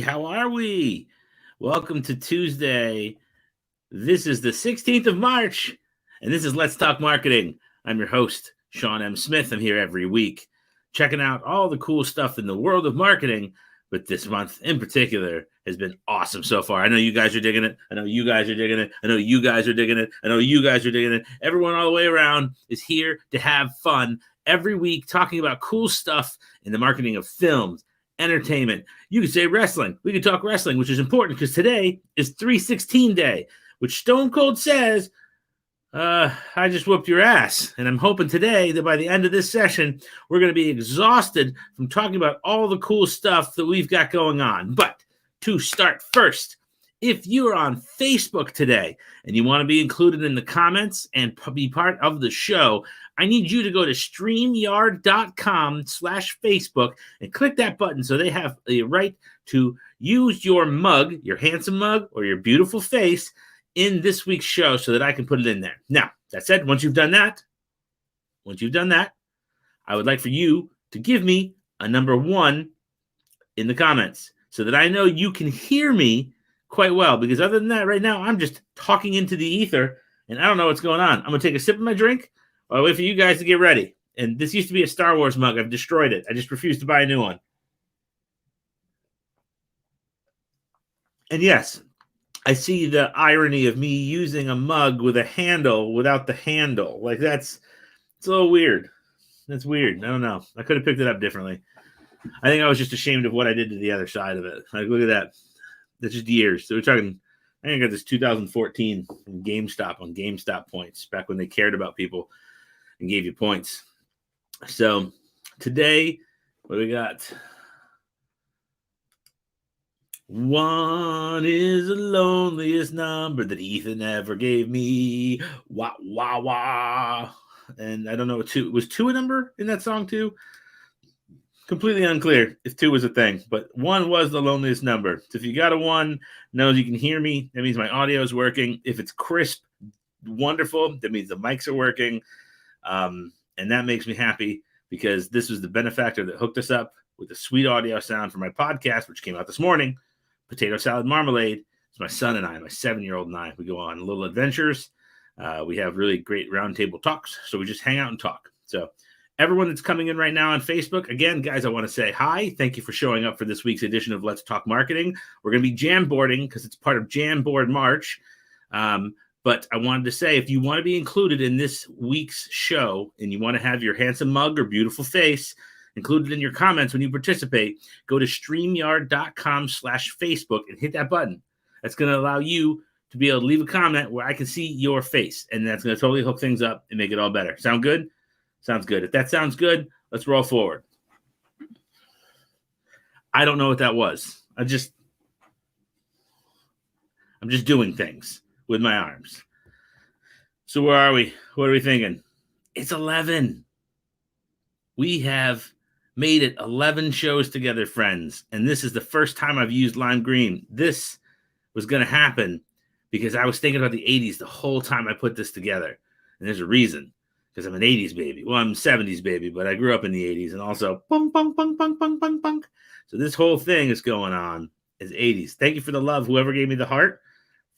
How are we? Welcome to Tuesday. This is the 16th of March, and this is Let's Talk Marketing. I'm your host, Sean M. Smith. I'm here every week, checking out all the cool stuff in the world of marketing, but this month in particular has been awesome so far. I know you guys are digging it. I know you guys are digging it. I know you guys are digging it. I know you guys are digging it. Everyone all the way around is here to have fun every week talking about cool stuff in the marketing of films, entertainment. You could say wrestling. We could talk wrestling, which is important because today is 316 Day, which Stone Cold says, I just whooped your ass. And I'm hoping today that by the end of this session, we're going to be exhausted from talking about all the cool stuff that we've got going on. But to start first, if you're on Facebook today and you want to be included in the comments and be part of the show, I need you to go to StreamYard.com/Facebook and click that button so they have the right to use your mug, your handsome mug, or your beautiful face in this week's show so that I can put it in there. Now, that said, once you've done that, I would like for you to give me a number 1 in the comments so that I know you can hear me quite well, because other than that, right now, I'm just talking into the ether, and I don't know what's going on. I'm going to take a sip of my drink while I wait for you guys to get ready. And this used to be a Star Wars mug. I've destroyed it. I just refuse to buy a new one. And yes, I see the irony of me using a mug with a handle without the handle. Like, it's a little weird. That's weird. I don't know. I could have picked it up differently. I think I was just ashamed of what I did to the other side of it. Like, look at that. That's just years. So we're talking, I think I got this 2014 from GameStop on GameStop points, back when they cared about people and gave you points. So today, what do we got? 1 is the loneliest number that Ethan ever gave me. Wah, wah, wah. And I don't know, 2. Was 2 a number in that song too? Completely unclear if 2 was a thing, but 1 was the loneliest number. So if you got a 1, knows you can hear me. That means my audio is working. If it's crisp, wonderful. That means the mics are working. And that makes me happy because this was the benefactor that hooked us up with the sweet audio sound for my podcast, which came out this morning, Potato Salad Marmalade. It's my son and I, my 7-year-old and I. We go on little adventures. We have really great roundtable talks. So we just hang out and talk. So everyone that's coming in right now on Facebook, again, guys, I want to say hi. Thank you for showing up for this week's edition of Let's Talk Marketing. We're going to be Jamboarding because it's part of Jamboard March. But I wanted to say, if you want to be included in this week's show and you want to have your handsome mug or beautiful face included in your comments when you participate, go to StreamYard.com/Facebook and hit that button. That's going to allow you to be able to leave a comment where I can see your face. And that's going to totally hook things up and make it all better. Sound good? Sounds good. If that sounds good, let's roll forward. I don't know what that was. I'm just doing things with my arms. So where are we? What are we thinking? It's 11. We have made it 11 shows together, friends. And this is the first time I've used lime green. This was going to happen because I was thinking about the 80s the whole time I put this together. And there's a reason. Because I'm an 80s baby. Well, I'm a 70s baby, but I grew up in the 80s. And also, bunk, bunk, bunk, bunk, bunk, bunk, bunk. So this whole thing is going on is 80s. Thank you for the love. Whoever gave me the heart,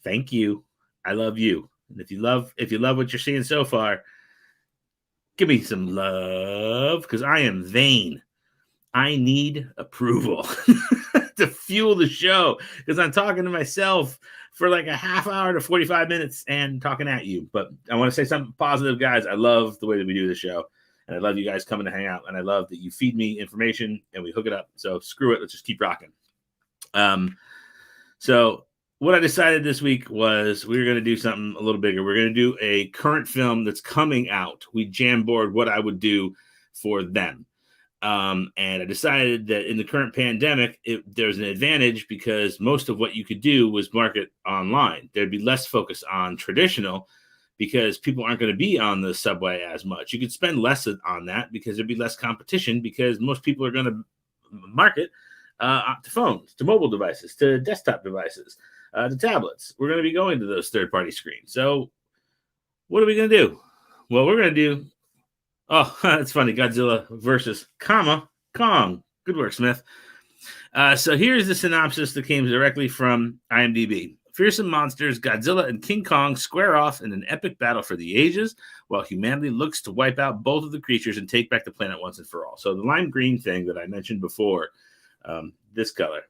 thank you. I love you. And if you love what you're seeing so far, give me some love because I am vain. I need approval to fuel the show because I'm talking to myself for like a half hour to 45 minutes and talking at you. But I want to say something positive, guys. I love the way that we do the show. And I love you guys coming to hang out. And I love that you feed me information and we hook it up. So screw it. Let's just keep rocking. So what I decided this week was we were going to do something a little bigger. We're going to do a current film that's coming out. We Jamboard what I would do for them. And I decided that in the current pandemic, there's an advantage because most of what you could do was market online. There'd be less focus on traditional because people aren't going to be on the subway as much. You could spend less on that because there'd be less competition because most people are going to market to phones, to mobile devices, to desktop devices, to tablets. We're going to be going to those third-party screens. So what are we going to do? Well, we're going to do Oh, that's funny. Godzilla versus Kong. Good work, Smith. So here's the synopsis that came directly from IMDb. Fearsome monsters, Godzilla and King Kong square off in an epic battle for the ages, while humanity looks to wipe out both of the creatures and take back the planet once and for all. So the lime green thing that I mentioned before, this color.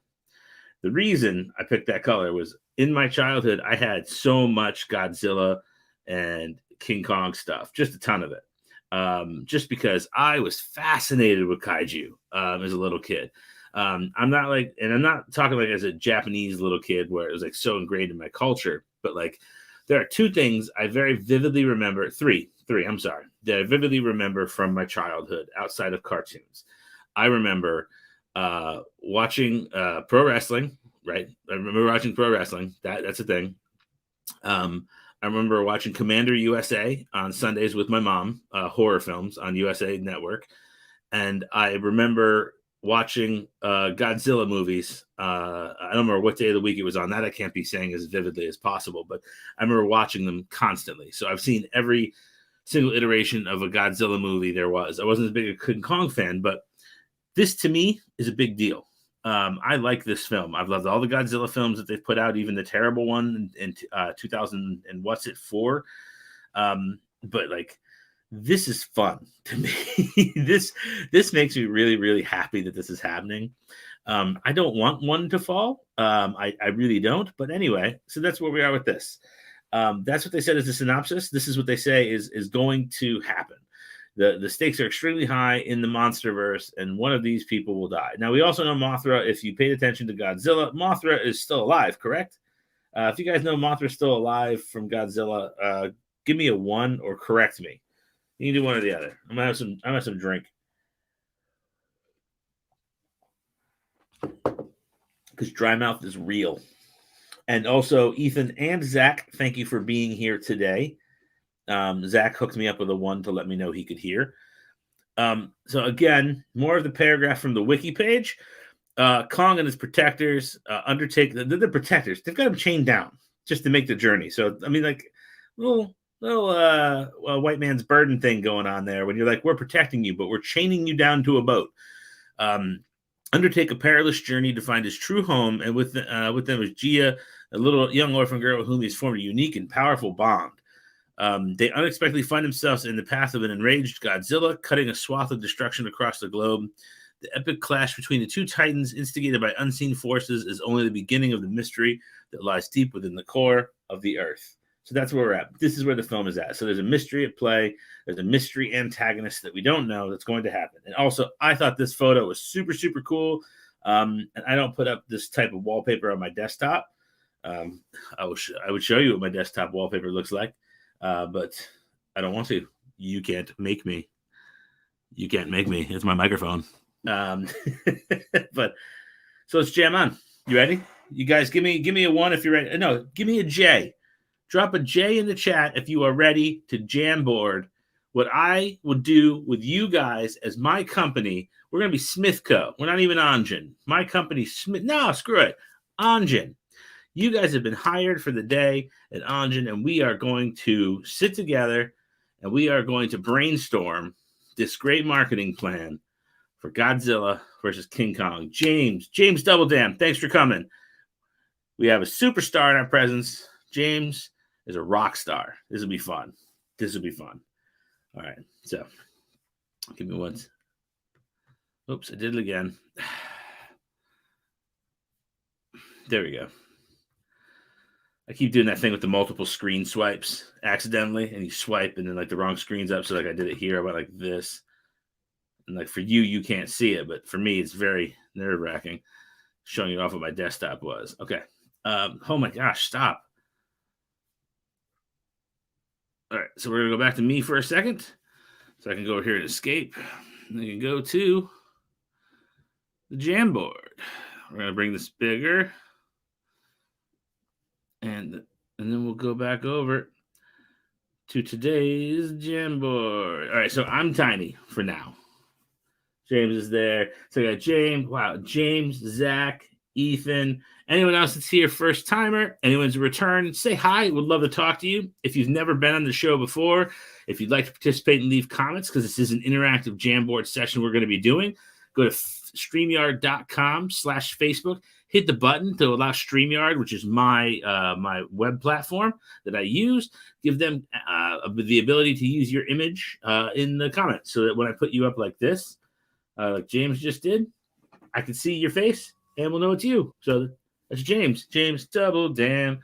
The reason I picked that color was in my childhood, I had so much Godzilla and King Kong stuff, just a ton of it. Just because I was fascinated with kaiju as a little kid. I'm not talking like as a Japanese little kid where it was like so ingrained in my culture, but like there are two things I very vividly remember, three, that I vividly remember from my childhood outside of cartoons. I remember watching pro wrestling, right? I remember watching pro wrestling. That's a thing. I remember watching Commander USA on Sundays with my mom, horror films on USA Network. And I remember watching Godzilla movies. I don't remember what day of the week it was on. That I can't be saying as vividly as possible, but I remember watching them constantly. So I've seen every single iteration of a Godzilla movie there was. I wasn't as big a King Kong fan, but this to me is a big deal. I like this film. I've loved all the Godzilla films that they've put out, even the terrible one in 2000 and what's it for? But like, this is fun to me. This makes me really, really happy that this is happening. I don't want one to fall. I really don't. But anyway, so that's where we are with this. That's what they said as a synopsis. This is what they say is going to happen. The stakes are extremely high in the MonsterVerse, and one of these people will die. Now, we also know Mothra, if you paid attention to Godzilla, Mothra is still alive, correct? If you guys know Mothra's still alive from Godzilla, give me a 1 or correct me. You can do one or the other. I'm gonna have some drink. Because dry mouth is real. And also, Ethan and Zach, thank you for being here today. Zach hooked me up with a 1 to let me know he could hear. So again, more of the paragraph from the wiki page. Kong and his protectors undertake the protectors. They've got him chained down just to make the journey. So I mean, like little white man's burden thing going on there. When you're like, we're protecting you, but we're chaining you down to a boat. Undertake a perilous journey to find his true home, and with them is Gia, a little young orphan girl with whom he's formed a unique and powerful bond. They unexpectedly find themselves in the path of an enraged Godzilla, cutting a swath of destruction across the globe. The epic clash between the two titans, instigated by unseen forces, is only the beginning of the mystery that lies deep within the core of the Earth. So that's where we're at. This is where the film is at. So there's a mystery at play. There's a mystery antagonist that we don't know that's going to happen. And also, I thought this photo was super, super cool. And I don't put up this type of wallpaper on my desktop. I would show you what my desktop wallpaper looks like. But I don't want to. You can't make me. You can't make me. It's my microphone. But so let's jam on. You ready? You guys give me a 1 if you're ready. No, give me a J. Drop a J in the chat if you are ready to jam board. What I would do with you guys as my company, we're going to be Smithco. We're not even Ongen. My company, Smith. No, screw it. Ongen. You guys have been hired for the day at Ongen, and we are going to sit together and we are going to brainstorm this great marketing plan for Godzilla versus King Kong. James Double Dam, thanks for coming. We have a superstar in our presence. James is a rock star. This will be fun. All right, so give me one. Oops, I did it again. There we go. I keep doing that thing with the multiple screen swipes accidentally, and you swipe and then like the wrong screen's up. So like I did it here, I went like this. And like for you can't see it, but for me, it's very nerve-wracking showing you off what my desktop was. Okay. Oh my gosh, stop. All right, so we're going to go back to me for a second. So I can go over here and escape. And I can go to the Jamboard. We're going to bring this bigger. And then we'll go back over to today's Jamboard. All right, so I'm tiny for now. James is there. So I got James. Wow, James, Zach, Ethan. Anyone else that's here, first timer, anyone's a return, say hi. Would love to talk to you. If you've never been on the show before, if you'd like to participate and leave comments, because this is an interactive Jamboard session we're going to be doing, go to StreamYard.com/Facebook. Hit the button to allow StreamYard, which is my my web platform that I use. Give them the ability to use your image in the comments, so that when I put you up like this, like James just did, I can see your face and we'll know it's you. So that's James. James Double Damn.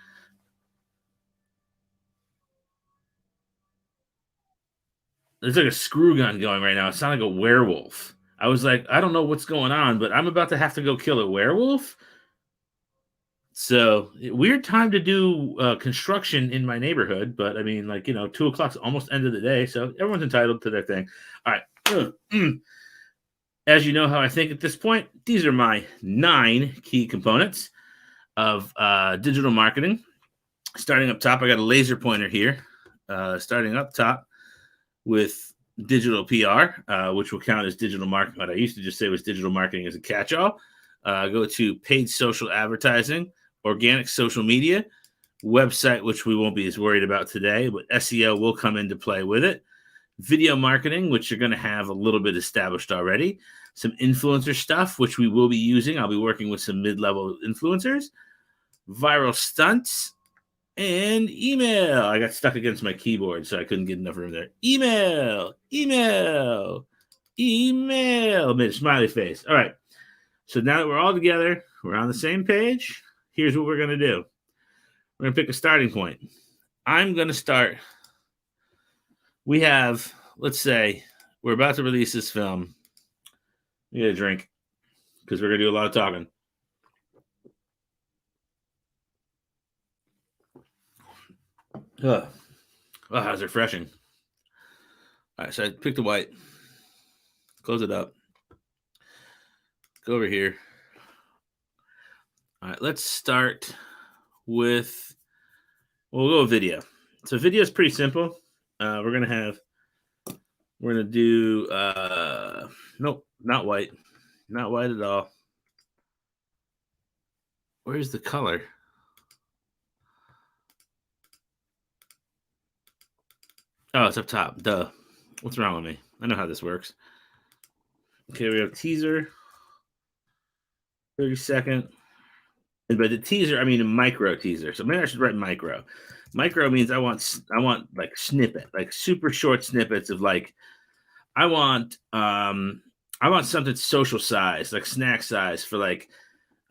There's like a screw gun going right now. It sounded like a werewolf. I was like, I don't know what's going on, but I'm about to have to go kill a werewolf. So weird time to do construction in my neighborhood, but I mean, like 2 o'clock's almost end of the day, so everyone's entitled to their thing. All right. As you know how I think at this point, these are my 9 key components of digital marketing. Starting up top, I got a laser pointer here. Starting up top with digital PR, which will count as digital marketing. What I used to just say was digital marketing as a catch-all. Go to paid social advertising, organic social media, website, which we won't be as worried about today, but SEO will come into play with it. Video marketing, which you're going to have a little bit established already. Some influencer stuff, which we will be using. I'll be working with some mid-level influencers. Viral stunts. And email. I got stuck against my keyboard, so I couldn't get enough room there. Email. Made a smiley face. All right. So now that we're all together, we're on the same page. Here's what we're going to do. We're going to pick a starting point. I'm going to start. We have, let's say, we're about to release this film. We get a drink because we're going to do a lot of talking. Oh, that was refreshing. All right, so I picked a white. Close it up. Go over here. All right, let's start with, we'll go with video. So video is pretty simple. We're going to do, nope, not white. Not white at all. Where's the color? Oh, it's up top. Duh. What's wrong with me? I know how this works. Okay, we have teaser. 30-second. By the teaser, I mean a micro teaser. So maybe I should write micro. Micro means I want like snippet, like super short snippets of like, I want something social size, like snack size for like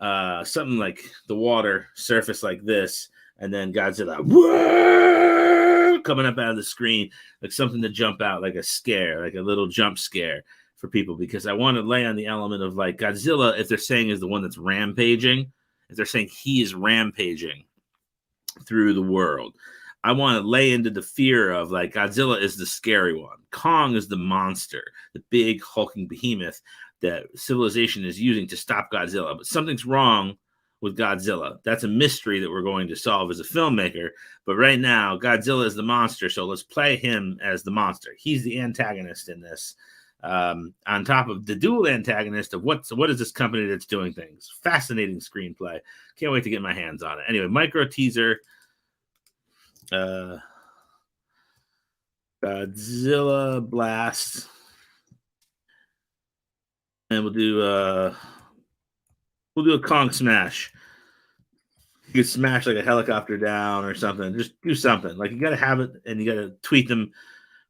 something like the water surface like this, and then Godzilla whoa, coming up out of the screen, like something to jump out, like a scare, like a little jump scare for people, because I want to lay on the element of like Godzilla, if they're saying is the one that's rampaging, if they're saying he is rampaging through the world, I want to lay into the fear of like Godzilla is the scary one. Kong is the monster, the big hulking behemoth that civilization is using to stop Godzilla. But something's wrong with Godzilla. That's a mystery that we're going to solve as a filmmaker. But right now, Godzilla is the monster, so let's play him as the monster. He's the antagonist in this. On top of the dual antagonist of what is this company that's doing things. Fascinating screenplay. Can't wait to get my hands on it. Anyway, micro teaser. Godzilla blast. And we'll do a Kong smash. You could smash like a helicopter down or something. Just do something. Like you got to have it, and you got to tweet them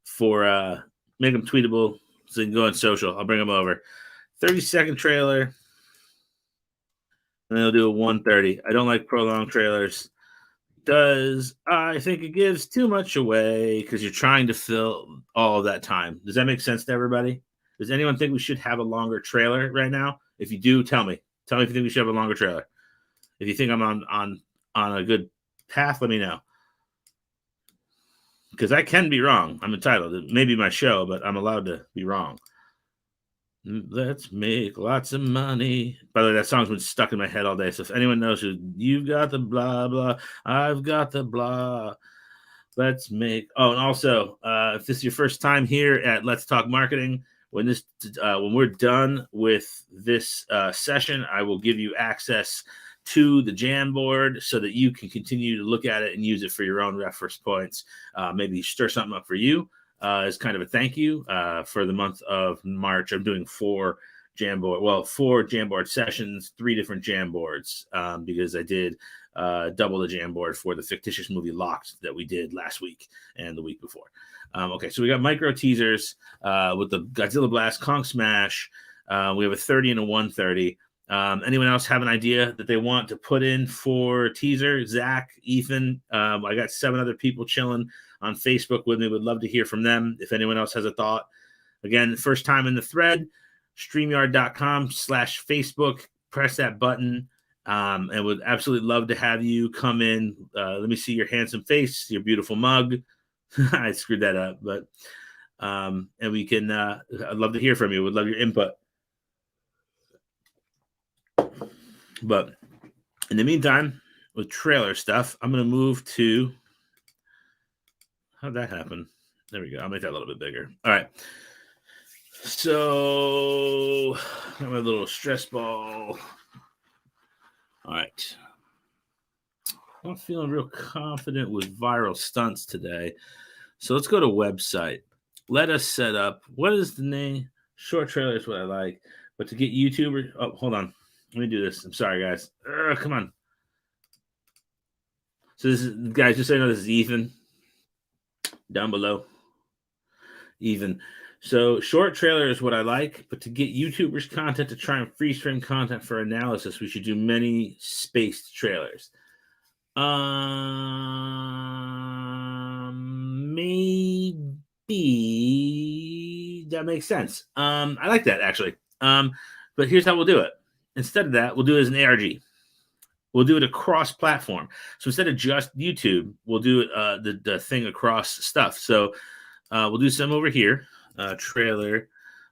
for make them tweetable so you can go on social. I'll bring them over. 30-second trailer, and then I'll do a 130. I don't like prolonged trailers. I think it gives too much away because you're trying to fill all of that time. Does that make sense to everybody? Does anyone think we should have a longer trailer right now? If you do, tell me. Tell me if you think we should have a longer trailer. If you think I'm on a good path, let me know. Because I can be wrong. I'm entitled. It may be my show, but I'm allowed to be wrong. Let's make lots of money. By the way, that song's been stuck in my head all day. So if anyone knows who, you've got the blah, blah, I've got the blah. Let's make. Oh, and also, if this is your first time here at Let's Talk Marketing, when we're done with this session, I will give you access to the Jamboard so that you can continue to look at it and use it for your own reference points. Maybe stir something up for you as kind of a thank you for the month of March. I'm doing 4 Jamboard. Well, 4 Jamboard sessions, 3 different Jamboards, because I did double the Jamboard for the fictitious movie Locked that we did last week and the week before. Okay, so we got micro teasers with the Godzilla Blast, Kong Smash. We have a 30 and a 130. Anyone else have an idea that they want to put in for teaser? Zach, Ethan, I got 7 other people chilling on Facebook with me. Would love to hear from them. If anyone else has a thought. Again, first time in the thread, StreamYard.com/Facebook. Press that button, and would absolutely love to have you come in. Let me see your handsome face, your beautiful mug. I screwed that up, but and we can. I'd love to hear from you. Would love your input. But in the meantime, with trailer stuff, I'm going to move to. How'd that happen? There we go. I'll make that a little bit bigger. All right. So, got my little stress ball. All right. I'm feeling real confident with viral stunts today. So, let's go to website. Let us set up. What is the name? Short trailer is what I like. But to get YouTubers. Oh, hold on. Let me do this. I'm sorry, guys. Come on. So, this is, guys, just so you know, this is Ethan. Down below. Ethan. So short trailer is what I like, but to get YouTubers content to try and freeze frame content for analysis, we should do many spaced trailers. Maybe that makes sense. I like that actually. But here's how we'll do it. Instead of that, we'll do it as an ARG. We'll do it across platform. So instead of just YouTube, we'll do it the thing across stuff. So we'll do some over here. Trailer.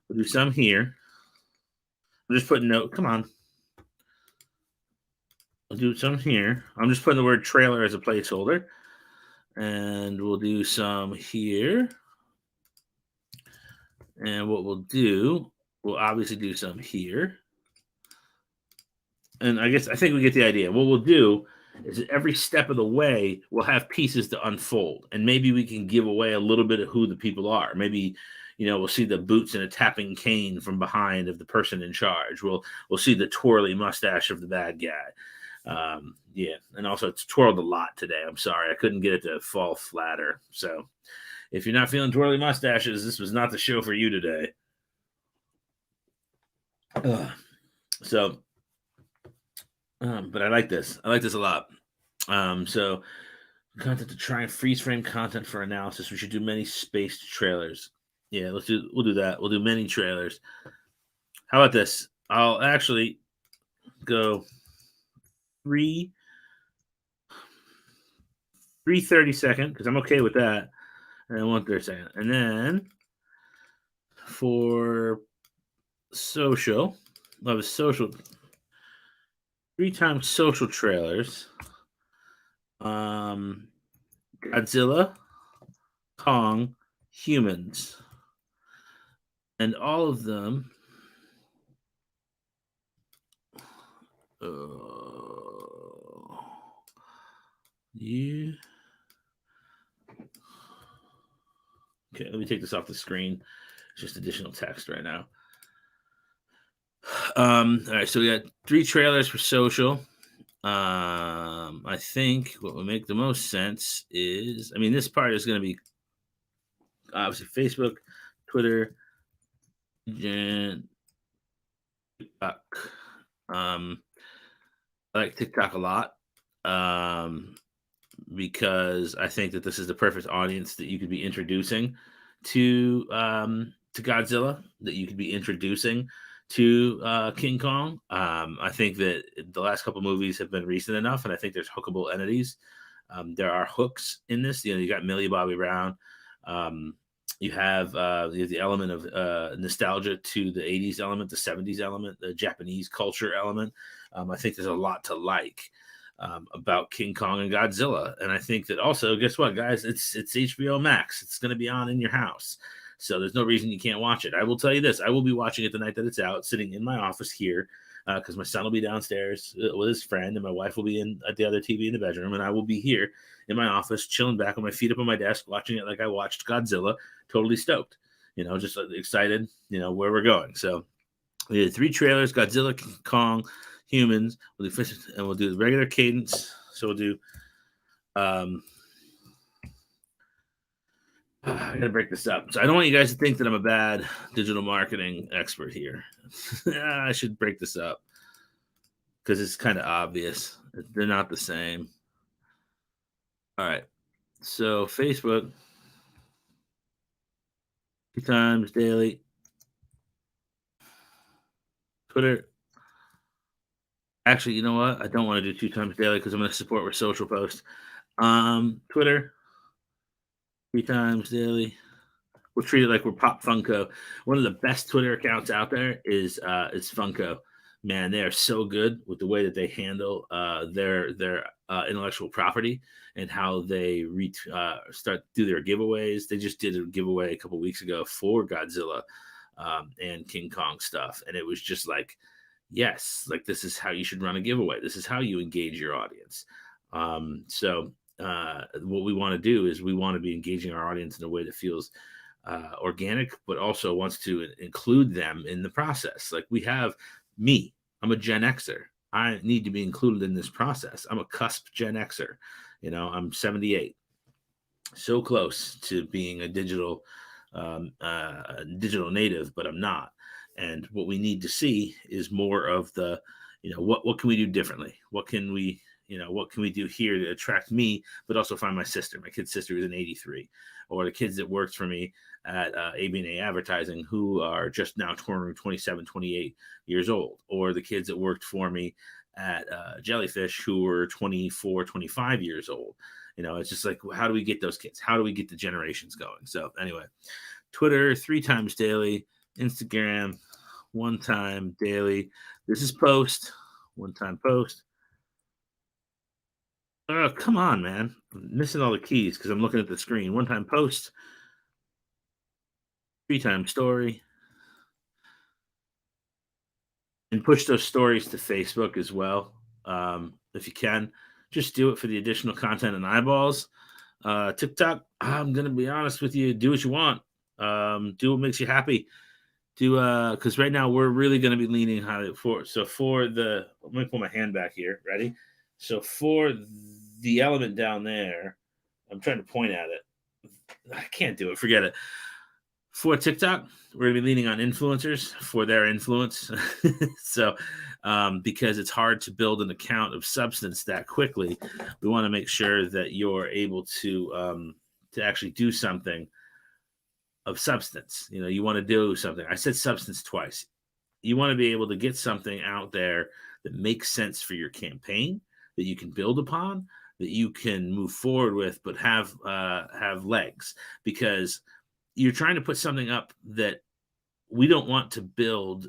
We'll do some here. I'll just put note. Come on. I'll do some here. I'm just putting the word trailer as a placeholder. And we'll do some here. And what we'll do, we'll obviously do some here. And I think we get the idea. What we'll do is every step of the way, we'll have pieces to unfold. And maybe we can give away a little bit of who the people are. Maybe, we'll see the boots and a tapping cane from behind of the person in charge. We'll see the twirly mustache of the bad guy. Yeah. And also it's twirled a lot today. I'm sorry. I couldn't get it to fall flatter. So if you're not feeling twirly mustaches, this was not the show for you today. But I like this. I like this a lot. So content to try and freeze frame content for analysis. We should do many spaced trailers. Yeah, we'll do that. We'll do many trailers. How about this? I'll actually go 3 30-second because I'm okay with that. And 1 30-second. And then for social, I have a social 3 times social trailers. Godzilla, Kong, Humans. And all of them Okay, let me take this off the screen. It's just additional text right now. All right, so we got 3 trailers for social. I think what would make the most sense is, this part is going to be obviously Facebook, Twitter, and TikTok. I like TikTok a lot because I think that this is the perfect audience that you could be introducing to Godzilla, that you could be introducing to King Kong. I think that the last couple movies have been recent enough, and I think there's hookable entities. There are hooks in this. You got Millie Bobby Brown. You have the element of nostalgia to the 80s element, the 70s element, the Japanese culture element. I think there's a lot to like about King Kong and Godzilla. And I think that also, guess what, guys? It's HBO Max. It's going to be on in your house. So there's no reason you can't watch it. I will tell you this. I will be watching it the night that it's out, sitting in my office here, because my son will be downstairs with his friend, and my wife will be at the other TV in the bedroom, and I will be here in my office, chilling back with my feet up on my desk, watching it like I watched Godzilla, totally stoked, just excited, where we're going. So We did 3 trailers: Godzilla, King Kong, Humans. We'll do fish, and we'll do the regular cadence. So we'll do. I gotta break this up. So I don't want you guys to think that I'm a bad digital marketing expert here. I should break this up because it's kind of obvious. They're not the same. All right. So Facebook, 2 times daily. Twitter. Actually, you know what? I don't want to do 2 times daily because I'm going to support with social posts. Twitter, 3 times daily. We'll treat it like we're Pop Funko. One of the best Twitter accounts out there is Funko. Man, they are so good with the way that they handle their intellectual property and how they start do their giveaways. They just did a giveaway a couple weeks ago for Godzilla and King Kong stuff, and it was just like, yes, like this is how you should run a giveaway. This is how you engage your audience. What we want to do is we want to be engaging our audience in a way that feels organic, but also wants to include them in the process. Like we have me, I'm a Gen Xer. I need to be included in this process. I'm a cusp Gen Xer. I'm 78. So close to being a digital native, but I'm not. And what we need to see is more of the, what can we do differently? What can we do here to attract me, but also find my sister, my kid's sister who's in 83, or the kids that worked for me at ABNA Advertising who are just now turning 27, 28 years old, or the kids that worked for me at Jellyfish who were 24, 25 years old. It's just like, how do we get those kids? How do we get the generations going? So anyway, Twitter 3 times daily, Instagram 1 time daily. This is post, 1 time post. Oh, come on, man. I'm missing all the keys because I'm looking at the screen. 1 time post, 3 time story. And push those stories to Facebook as well. If you can, just do it for the additional content and eyeballs. TikTok, I'm going to be honest with you. Do what you want. Do what makes you happy. Because right now we're really going to be leaning high for. So let me pull my hand back here. Ready? So for the element down there, I'm trying to point at it. I can't do it. Forget it. For TikTok, we're going to be leaning on influencers for their influence. So, because it's hard to build an account of substance that quickly, we want to make sure that you're able to actually do something of substance. You want to do something. I said substance twice. You want to be able to get something out there that makes sense for your campaign, that you can build upon, that you can move forward with, but have legs, because you're trying to put something up that we don't want to build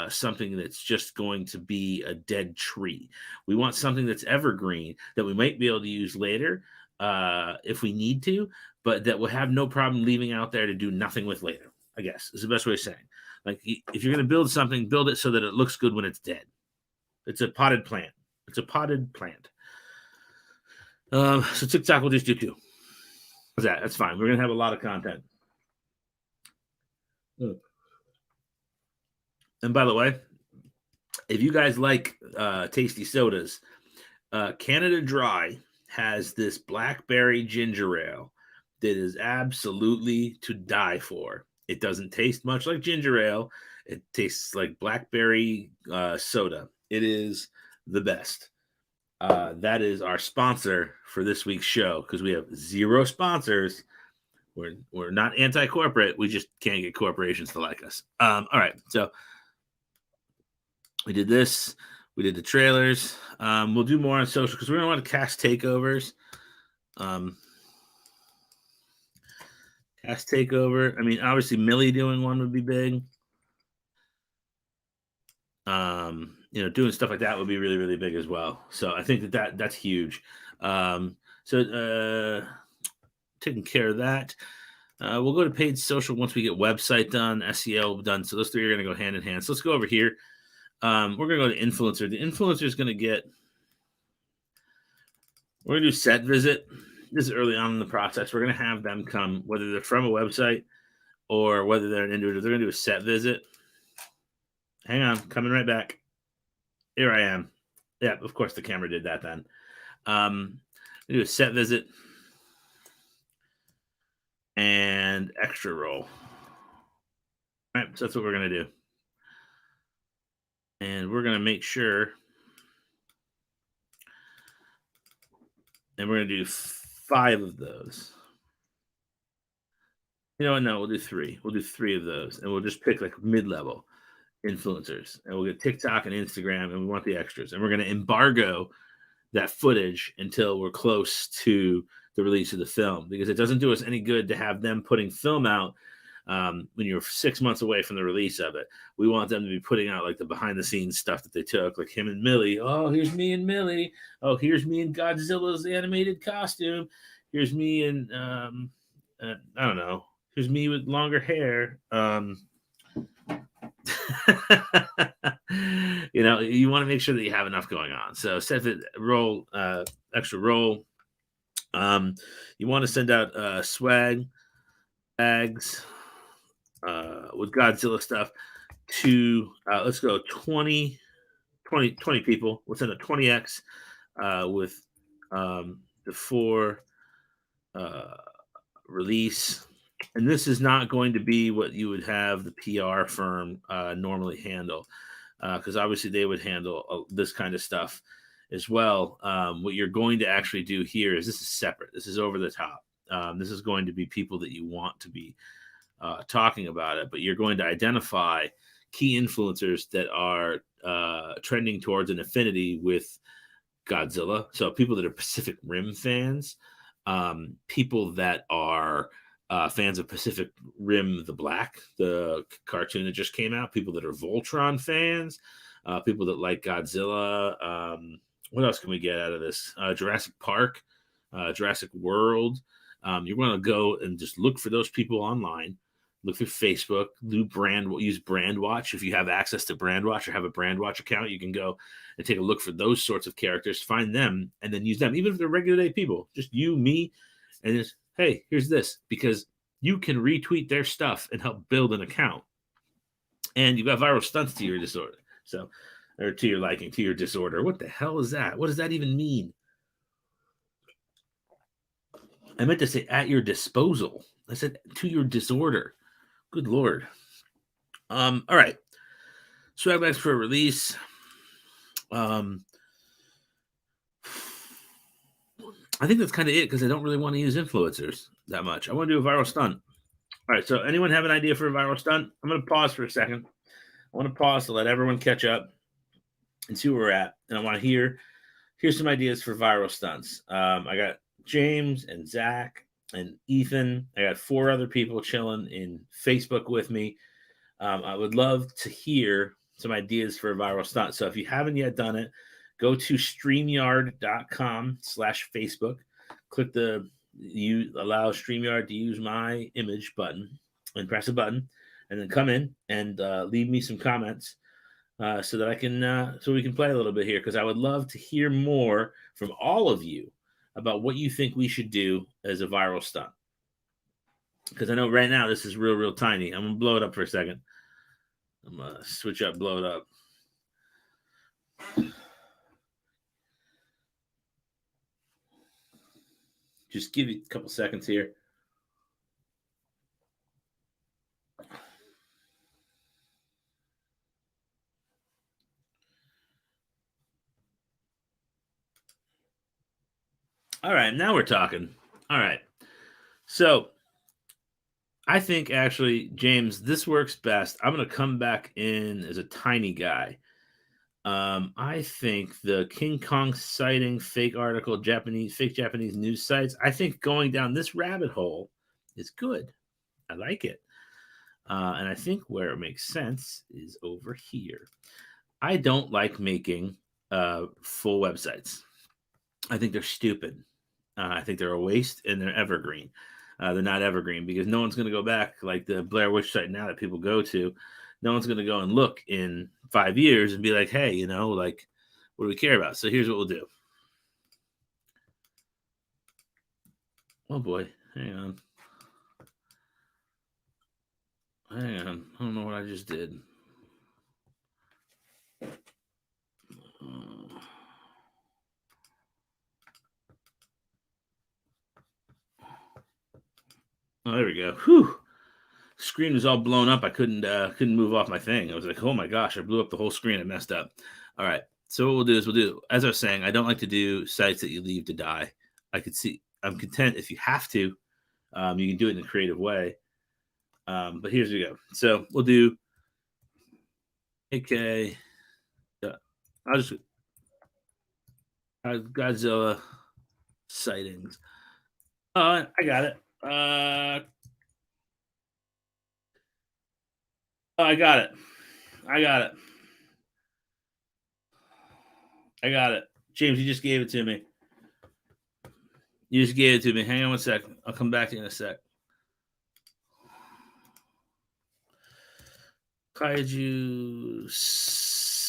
something that's just going to be a dead tree. We want something that's evergreen that we might be able to use later if we need to, but that we'll have no problem leaving out there to do nothing with later, I guess is the best way of saying. Like, if you're going to build something, build it so that it looks good when it's dead. It's a potted plant. So TikTok will just do 2. How's that? That's fine. We're going to have a lot of content. And by the way, if you guys like tasty sodas, Canada Dry has this blackberry ginger ale that is absolutely to die for. It doesn't taste much like ginger ale. It tastes like blackberry soda. It is the best. That is our sponsor for this week's show, because we have 0 sponsors. We're not anti-corporate. We just can't get corporations to like us. All right. So we did this. We did the trailers. We'll do more on social because we're going to want to cast takeovers. Cast takeover. I mean, obviously, Millie doing one would be big. Doing stuff like that would be really, really big as well. So I think that's huge. Taking care of that. We'll go to paid social once we get website done, SEO done. So those 3 are going to go hand in hand. So let's go over here. We're going to go to influencer. The influencer is going to get, we're going to do set visit. This is early on in the process. We're going to have them come, whether they're from a website or whether they're an individual. They're going to do a set visit. Hang on, coming right back. Here I am. Yeah, of course the camera did that then. Do a set visit and extra roll. All right, so that's what we're gonna do. And we're gonna make sure, and we're gonna do 5 of those. You know what? No, we'll do 3. We'll do 3 of those, and we'll just pick like mid-level influencers, and we'll get TikTok and Instagram, and we want the extras, and we're gonna embargo that footage until we're close to the release of the film, because it doesn't do us any good to have them putting film out when you're 6 months away from the release of it. We want them to be putting out like the behind the scenes stuff that they took, like him and Millie. Oh, here's me and Millie. Oh, here's me in Godzilla's animated costume. Here's me in I don't know. Here's me with longer hair. You want to make sure that you have enough going on. So set it, roll, extra roll. You want to send out swag bags with Godzilla stuff to let's go 20 people. We'll send a 20x with the 4 release. And this is not going to be what you would have the PR firm normally handle, because obviously they would handle this kind of stuff as well. What you're going to actually do here is, this is separate. This is over the top. This is going to be people that you want to be talking about it, but you're going to identify key influencers that are trending towards an affinity with Godzilla. So people that are Pacific Rim fans, people that are fans of Pacific Rim the Black, the cartoon that just came out, people that are Voltron fans, people that like Godzilla. What else can we get out of this? Jurassic Park, Jurassic World. You're going to go and just look for those people online. Look through Facebook, use Brandwatch. If you have access to Brandwatch or have a Brandwatch account, you can go and take a look for those sorts of characters, find them, and then use them. Even if they're regular day people, just you, me, and just, hey, here's this, because you can retweet their stuff and help build an account. And you've got viral stunts to your disorder. So, or to your liking, to your disorder. What the hell is that? What does that even mean? I meant to say at your disposal. I said to your disorder. Good Lord. All right. Swag bags for a release. I think that's kind of it, because I don't really want to use influencers that much. I want to do a viral stunt. All right. So anyone have an idea for a viral stunt? I'm going to pause for a second. I want to pause to let everyone catch up and see where we're at. And I want to here's some ideas for viral stunts. I got James and Zach and Ethan. I got 4 other people chilling in Facebook with me. I would love to hear some ideas for a viral stunt. So if you haven't yet done it, go to StreamYard.com/Facebook. Click you allow StreamYard to use my image button and press a button, and then come in and leave me some comments so that I can so we can play a little bit here, because I would love to hear more from all of you about what you think we should do as a viral stunt. Because I know right now this is real tiny. I'm gonna blow it up for a second. I'm gonna switch up, blow it up. Just give you a couple seconds here. All right, now we're talking. All right. So I think actually, James, this works best. I'm going to come back in as a tiny guy. I think the King Kong sighting fake article, fake Japanese news sites, I think going down this rabbit hole is good. I like it. And I think where it makes sense is over here. I don't like making full websites. I think they're stupid. I think they're a waste, and they're evergreen. They're not evergreen because no one's going to go back like the Blair Witch site now that people go to. No one's going to go and look in 5 years and be like, hey, like, what do we care about? So here's what we'll do. Oh boy, hang on. I don't know what I just did. Oh, there we go. Whew. Screen was all blown up. I couldn't move off my thing. I was like, oh my gosh, I blew up the whole screen. I messed up. All right. So what we'll do is as I was saying, I don't like to do sites that you leave to die. I'm content if you have to. You can do it in a creative way. But here's we go. So we'll do AK. I'll just Godzilla sightings. I got it. I got it. I got it. I got it. James, you just gave it to me. You just gave it to me. Hang on one sec. I'll come back to you in a sec. Kaiju sites.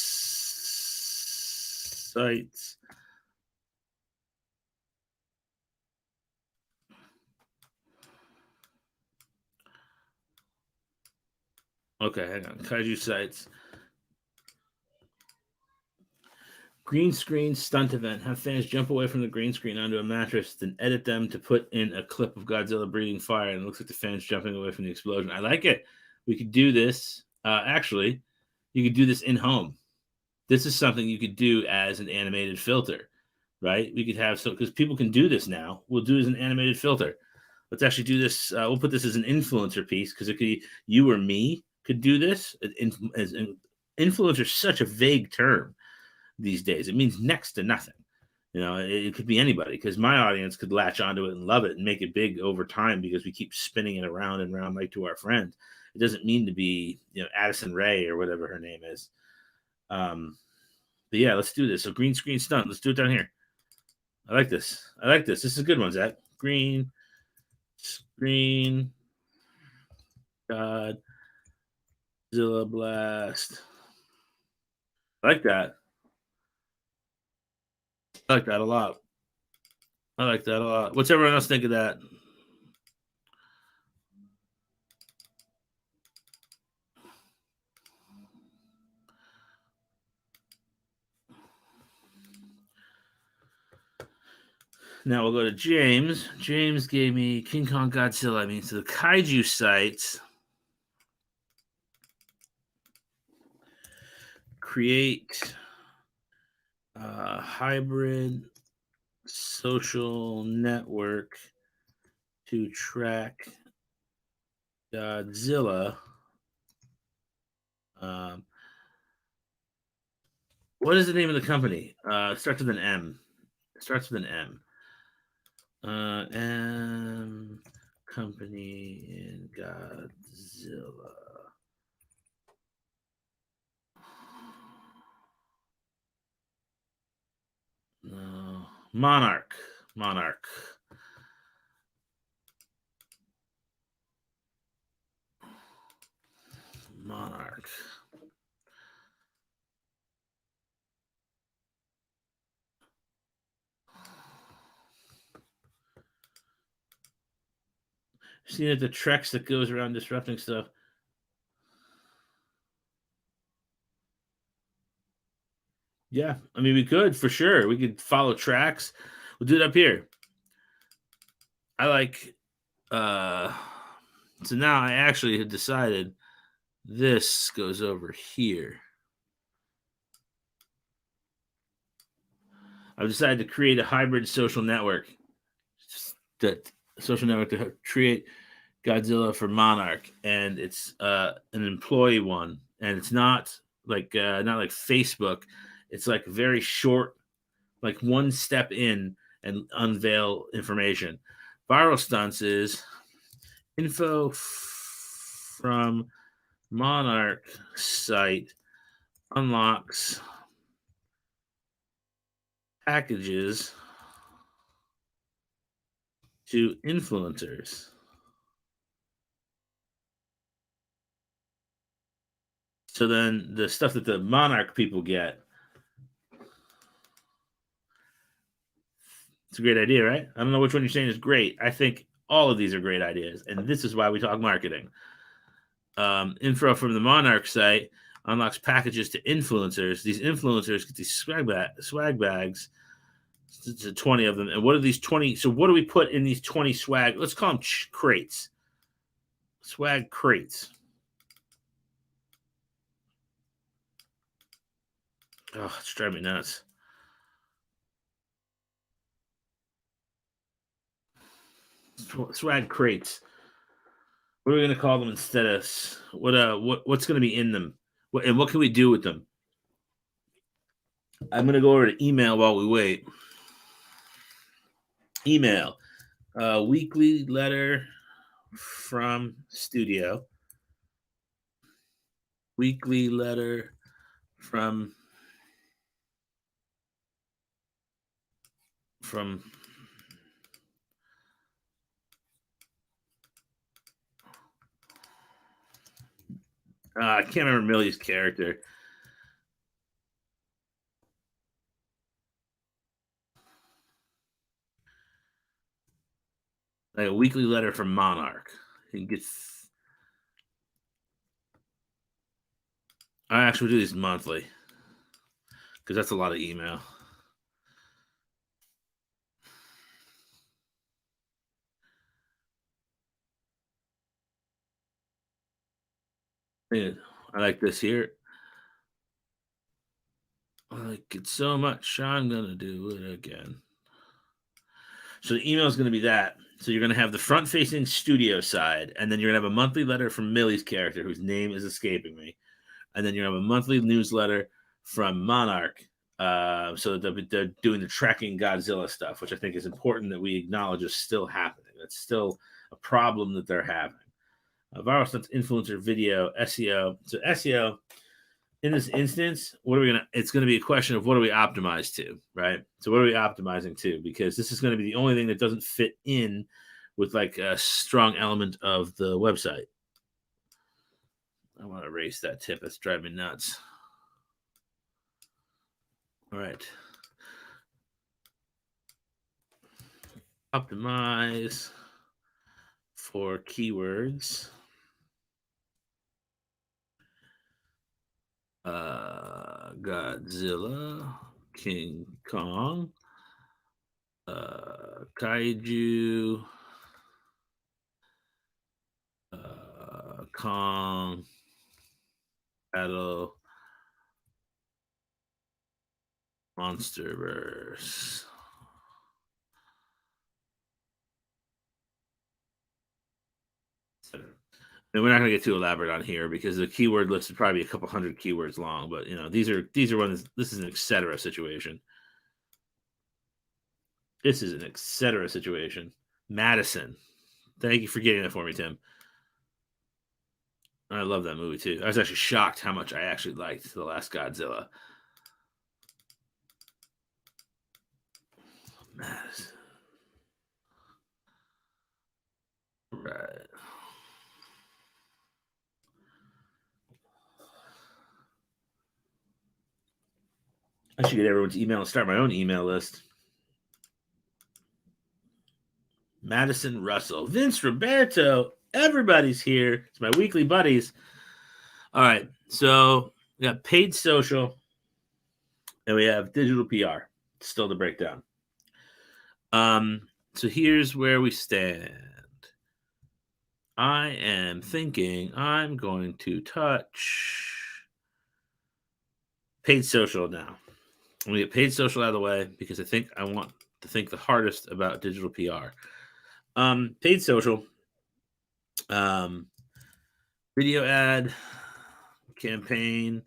Okay, hang on. Kaiju sites. Green screen stunt event. Have fans jump away from the green screen onto a mattress, then edit them to put in a clip of Godzilla breathing fire, and it looks like the fans jumping away from the explosion. I like it. We could do this. Actually, you could do this in home. This is something you could do as an animated filter, right? We could have because people can do this now. We'll do it as an animated filter. Let's actually do this. We'll put this as an influencer piece because it could be you or me could do this. As influencer is such a vague term these days. It means next to nothing. You know, it could be anybody because my audience could latch onto it and love it and make it big over time because we keep spinning it around and around like to our friends. It doesn't mean to be, Addison Rae or whatever her name is. But yeah, let's do this. So green screen stunt. Let's do it down here. I like this. This is a good one, Zach. Green screen. Godzilla blast. I like that. I like that a lot. What's everyone else think of that? Now we'll go to James. James gave me King Kong Godzilla. So the kaiju sites create a hybrid social network to track Godzilla. What is the name of the company? It starts with an M. M company in Godzilla. No. Monarch. See the Trex that goes around disrupting stuff. Yeah, we could for sure. We could follow tracks. We'll do it up here. I like. So now I actually had decided this goes over here. I've decided to create a hybrid social network. That social network to create Godzilla for Monarch, and it's an employee one, and it's not like Facebook. It's like very short, like one step in and unveil information. Viral stunts is info from Monarch site unlocks packages to influencers. So then the stuff that the Monarch people get, it's a great idea, right? I don't know which one you're saying is great. I think all of these are great ideas, and this is why we talk marketing. Info from the Monarch site unlocks packages to influencers. These influencers get these swag bags. It's 20 of them. And what are these 20? So what do we put in these 20 swag? Let's call them crates. Swag crates. Oh, it's driving me nuts. Swag crates. What are we gonna call them instead of what's gonna be in them? What can we do with them? I'm gonna go over to email while we wait. Email. Weekly letter from studio. Weekly letter from I can't remember Millie's character. Like a weekly letter from Monarch. He gets. I actually do these monthly because that's a lot of email. Yeah, I like this here. I like it so much. I'm gonna do it again. So the email is going to be that. So you're going to have the front-facing studio side, and then you're going to have a monthly letter from Millie's character, whose name is escaping me, and then you're going to have a monthly newsletter from Monarch. So they're doing the tracking Godzilla stuff, which I think is important that we acknowledge is still happening. That's still a problem that they're having. Viral stunts, influencer video, SEO. So SEO in this instance, what are we gonna? It's going to be a question of what do we optimize to, right? So what are we optimizing to? Because this is going to be the only thing that doesn't fit in with like a strong element of the website. I want to erase that tip. That's driving me nuts. All right. Optimize for keywords. Godzilla, King Kong, Kaiju, Kong, Battle, Monsterverse. And we're not going to get too elaborate on here because the keyword list is probably a couple hundred keywords long. But these are ones. This is an etc. situation. This is an etc. situation. Madison. Thank you for getting that for me, Tim. I love that movie too. I was actually shocked how much I actually liked The Last Godzilla. Madison. Right. I should get everyone's email and start my own email list. Madison Russell, Vince Roberto, everybody's here. It's my weekly buddies. All right, so we got paid social, and we have digital PR. Still to break down. So here's where we stand. I am thinking I'm going to touch paid social now. I'm going to get paid social out of the way because I think I want to think the hardest about digital PR. Paid social, video ad campaign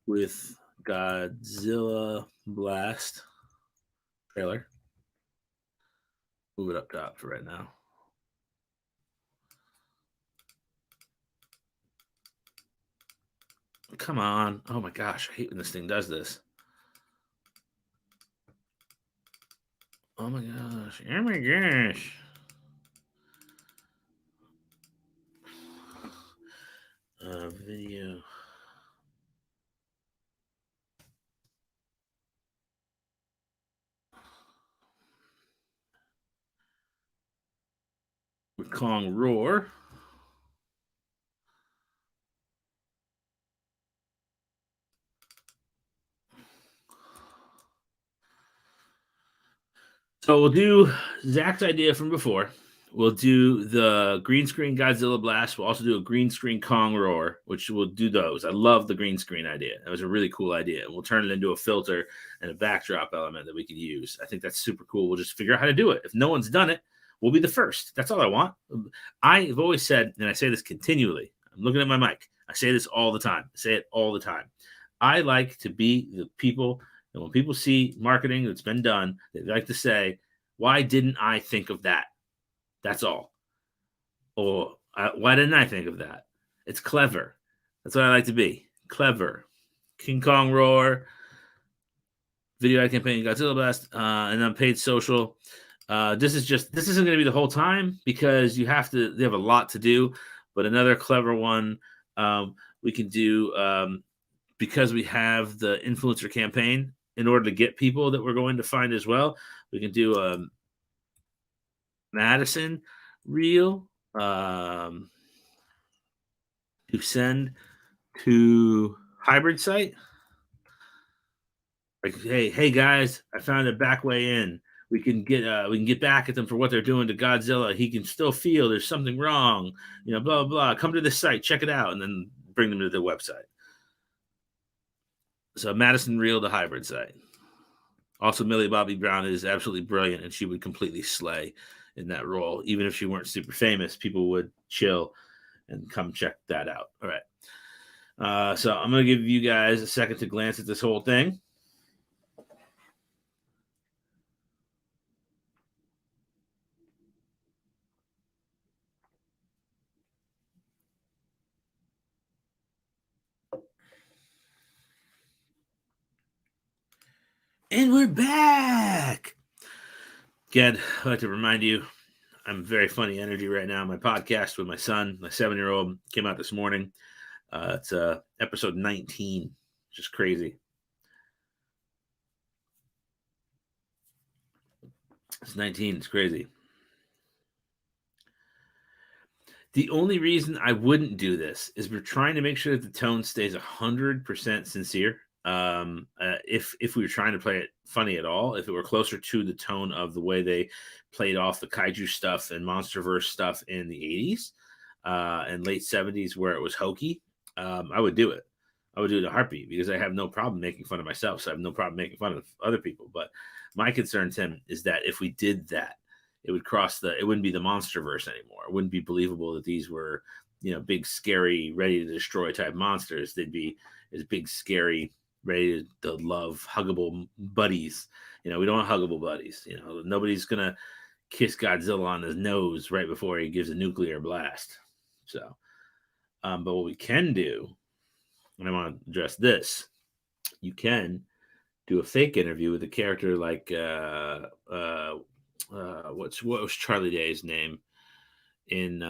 with Godzilla Blast trailer. Move it up top for right now. Come on. Oh my gosh, I hate when this thing does this. Oh my gosh. Oh my gosh. Video. With Kong Roar. So we'll do Zach's idea from before, We'll do the green screen Godzilla Blast. We'll also do a green screen Kong Roar, which we'll do those. I love the green screen idea. That was a really cool idea. We'll turn it into a filter and a backdrop element that we could use. I think that's super cool. We'll just figure out how to do it. If no one's done it, we'll be the first. That's all I want. I've always said, and I say this continually, I'm looking at my mic. I say this all the time. I say it all the time. I like to be the people, and when people see marketing that's been done, they like to say, why didn't I think of that? That's all. Or why didn't I think of that? It's clever. That's what I like to be. Clever. King Kong Roar, video ad campaign, Godzilla Blast, and then paid social. This isn't going to be the whole time because they have a lot to do. But another clever one we can do because we have the influencer campaign in order to get people that we're going to find as well. We can do Madison reel to send to hybrid site. Like, hey guys, I found a back way in. We can get back at them for what they're doing to Godzilla. He can still feel there's something wrong, blah blah blah. Come to this site, check it out, and then bring them to the website. So Madison reel to hybrid site. Also, Millie Bobby Brown is absolutely brilliant, and she would completely slay in that role. Even if she weren't super famous, people would chill and come check that out. All right. So I'm going to give you guys a second to glance at this whole thing. And we're back. Again, I'd like to remind you, I'm very funny energy right now. My podcast with my son, my 7-year-old, came out this morning. It's episode 19, just crazy. It's 19. It's crazy. The only reason I wouldn't do this is we're trying to make sure that the tone stays 100% sincere. If we were trying to play it funny at all, if it were closer to the tone of the way they played off the kaiju stuff and MonsterVerse stuff in the 80s and late 70s where it was hokey, I would do it. I would do it in a heartbeat because I have no problem making fun of myself. So I have no problem making fun of other people. But my concern, Tim, is that if we did that, it wouldn't be the MonsterVerse anymore. It wouldn't be believable that these were, big, scary, ready to destroy type monsters. They'd be as big, scary, ready to love, huggable buddies. We don't want huggable buddies. Nobody's going to kiss Godzilla on his nose right before he gives a nuclear blast. So, but what we can do, and I want to address this, you can do a fake interview with a character like, what was Charlie Day's name in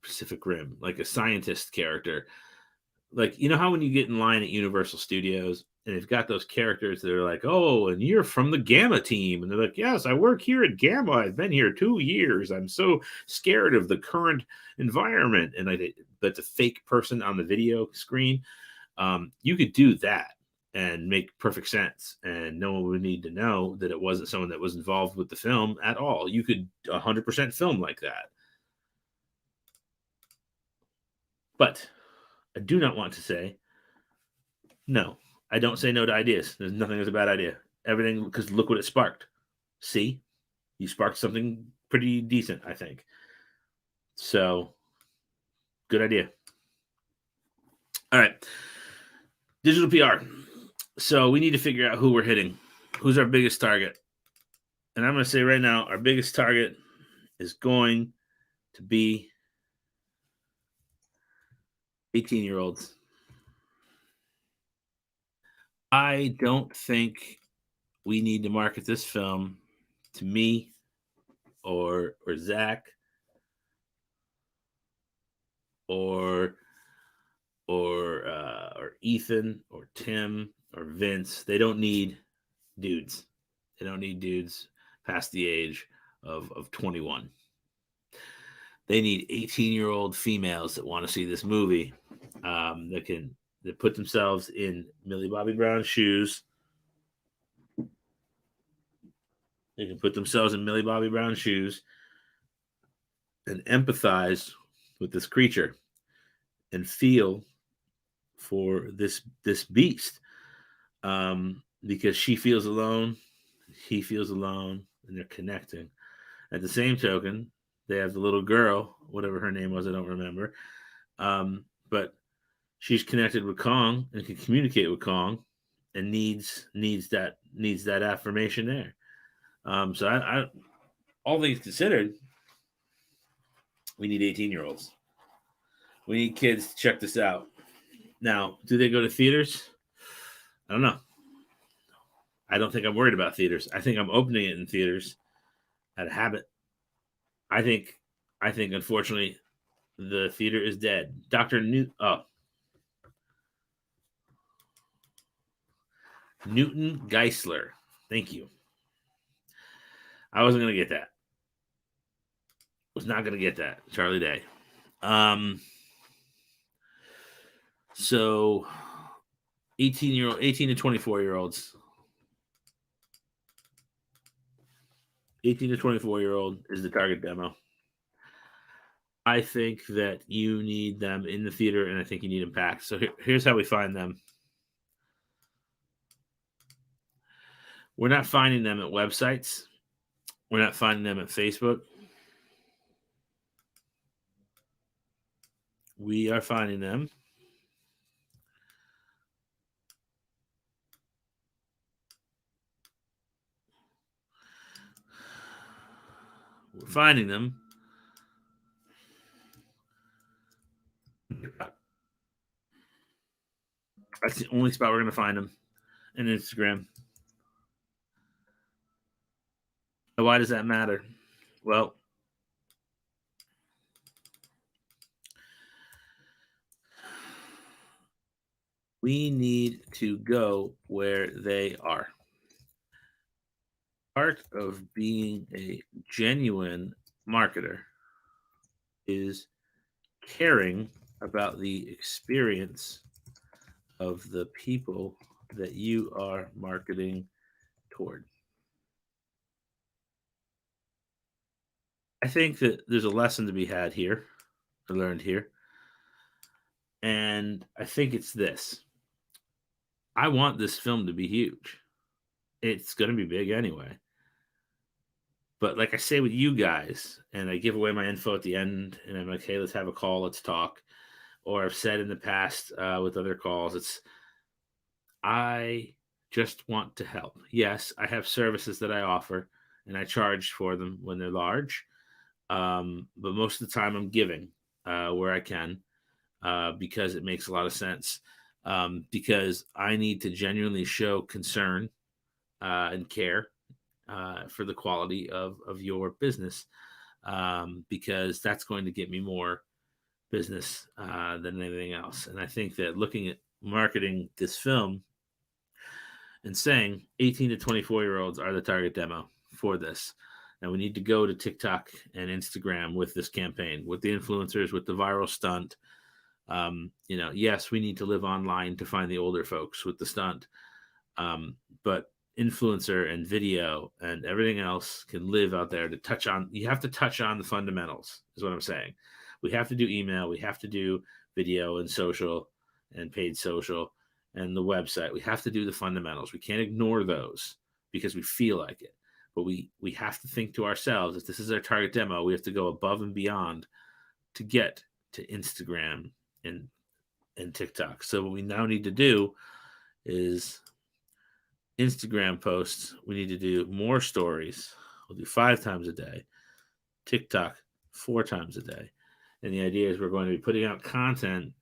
Pacific Rim, like a scientist character. Like, how when you get in line at Universal Studios and they've got those characters that are like, oh, and you're from the Gamma team. And they're like, yes, I work here at Gamma. I've been here 2 years. I'm so scared of the current environment. And that's a fake person on the video screen. You could do that and make perfect sense. And no one would need to know that it wasn't someone that was involved with the film at all. You could 100% film like that. But I do not want to say no. I don't say no to ideas. There's nothing that's a bad idea. Everything, because look what it sparked. See? You sparked something pretty decent, I think. So, good idea. All right. Digital PR. So, we need to figure out who we're hitting. Who's our biggest target? And I'm going to say right now, our biggest target is going to be 18-year-olds. I don't think we need to market this film to me or Zach or Ethan or Tim or Vince. They don't need dudes. They don't need dudes past the age of 21. They need 18-year-old females that want to see this movie, that put themselves in Millie Bobby Brown's shoes, They can put themselves in Millie Bobby Brown's shoes and empathize with this creature and feel for this beast, because she feels alone, he feels alone, and they're connecting. At the same token, they have the little girl, whatever her name was, I don't remember, but she's connected with Kong and can communicate with Kong, and needs that affirmation there. So I all things considered, we need 18-year-olds. We need kids to check this out. Now, do they go to theaters? I don't know. I don't think I'm worried about theaters. I think I'm opening it in theaters out of habit. I think unfortunately the theater is dead. Newton Geisler. Thank you. I wasn't gonna get that. Was not gonna get that. Charlie Day. So 18 to 24-year-olds. 18 to 24-year-old is the target demo. I think that you need them in the theater, and I think you need them packed. So here's how we find them. We're not finding them at websites. We're not finding them at Facebook. We are finding them That's the only spot we're going to find them, and Instagram. Why does that matter? Well, we need to go where they are. Part of being a genuine marketer is caring about the experience of the people that you are marketing toward. I think that there's a lesson to be had here, or learned here. And I think it's this. I want this film to be huge. It's going to be big anyway. But like I say with you guys, and I give away my info at the end, and I'm like, hey, let's have a call, let's talk. Or I've said in the past with other calls, I just want to help. Yes, I have services that I offer, and I charge for them when they're large. But most of the time, I'm giving where I can because it makes a lot of sense. Because I need to genuinely show concern and care for the quality of your business, because that's going to get me more business than anything else. And I think that looking at marketing this film and saying 18 to 24-year-olds are the target demo for this. And we need to go to TikTok and Instagram with this campaign, with the influencers, with the viral stunt. Yes, we need to live online to find the older folks with the stunt. But influencer and video and everything else can live out there you have to touch on the fundamentals, is what I'm saying. We have to do email, we have to do video and social and paid social and the website. We have to do the fundamentals. We can't ignore those because we feel like it. But we have to think to ourselves, if this is our target demo, we have to go above and beyond to get to Instagram and TikTok. So what we now need to do is Instagram posts. We need to do more stories. We'll do 5 times a day. TikTok 4 times a day. And the idea is we're going to be putting out content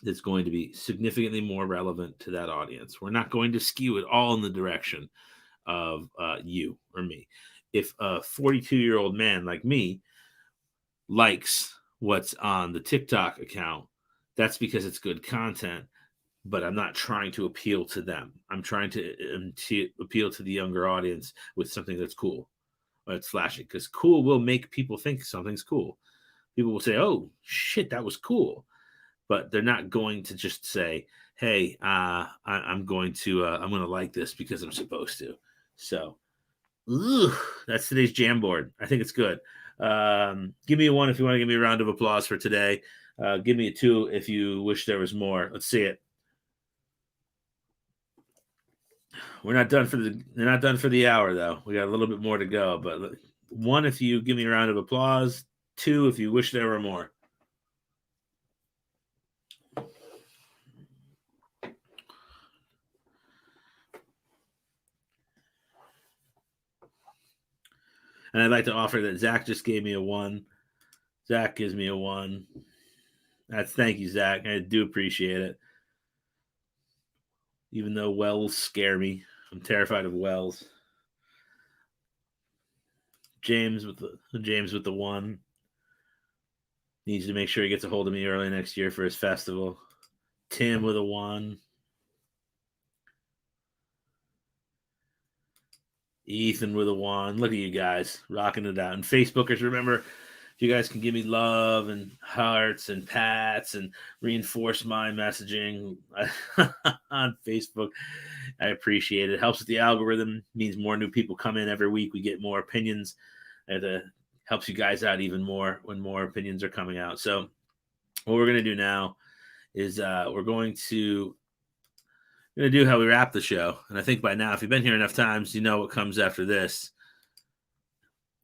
that's going to be significantly more relevant to that audience. We're not going to skew it all in the direction of you or me. If a 42-year-old man like me likes what's on the TikTok account, that's because it's good content, but I'm not trying to appeal to them. I'm trying to appeal to the younger audience with something that's cool, or it's flashy, because cool will make people think something's cool. People will say, oh, shit, that was cool. But they're not going to just say, hey, I'm going to like this because I'm supposed to. So Ooh, that's today's jam board. I think it's good. Give me a 1 if you want to give me a round of applause for today. Give me a 2 if you wish there was more. Let's see it. We're not done for the. They're not done for the hour though. We got a little bit more to go. But 1 if you give me a round of applause. 2 if you wish there were more. And I'd like to offer that Zach just gave me a 1. Zach gives me a 1. Thank you, Zach. I do appreciate it. Even though wells scare me, I'm terrified of wells. James with the 1 needs to make sure he gets a hold of me early next year for his festival. Tim with a 1. Ethan with a 1. Look at you guys rocking it out. And Facebookers, remember, you guys can give me love and hearts and pats and reinforce my messaging on Facebook. I appreciate it. It helps with the algorithm. It means more new people come in every week. We get more opinions. It helps you guys out even more when more opinions are coming out. So what we're going to do now is we're going to do how we wrap the show. And I think by now, if you've been here enough times, you know what comes after this.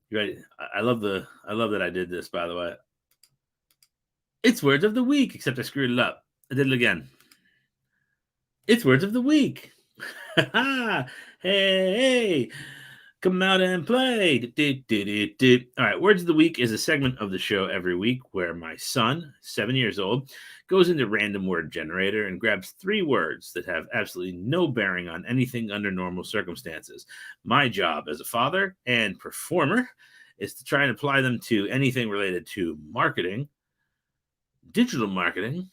You ready? I love that I did this, by the way. It's words of the week, except I screwed it up. I did it again. It's words of the week. Hey, come out and play. All right, words of the week is a segment of the show every week where my son, 7 years old, goes into random word generator and grabs 3 words that have absolutely no bearing on anything under normal circumstances. My job as a father and performer is to try and apply them to anything related to marketing, digital marketing,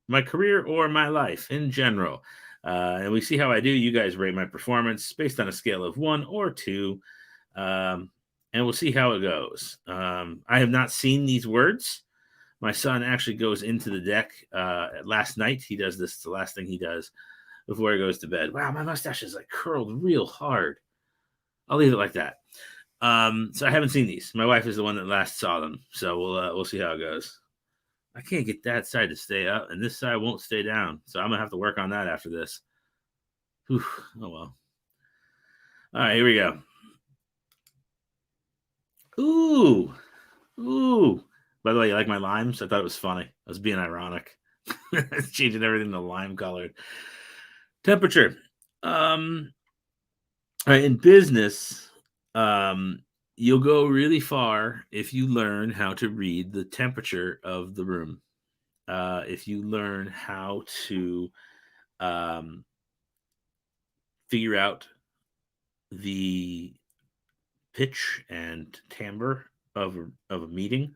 my career, or my life in general. And we see how I do. You guys rate my performance based on a scale of 1 or 2. And we'll see how it goes. I have not seen these words. My son actually goes into the deck last night. He does this. It's the last thing he does before he goes to bed. Wow, my mustache is like curled real hard. I'll leave it like that. So I haven't seen these. My wife is the one that last saw them. So we'll see how it goes. I can't get that side to stay up, and this side won't stay down. So I'm gonna have to work on that after this. Whew, oh well. All right, here we go. Ooh. By the way, you like my limes? I thought it was funny. I was being ironic. It's changing everything to lime colored. Temperature. All right, in business, you'll go really far if you learn how to read the temperature of the room. If you learn how to figure out the pitch and timbre of a meeting,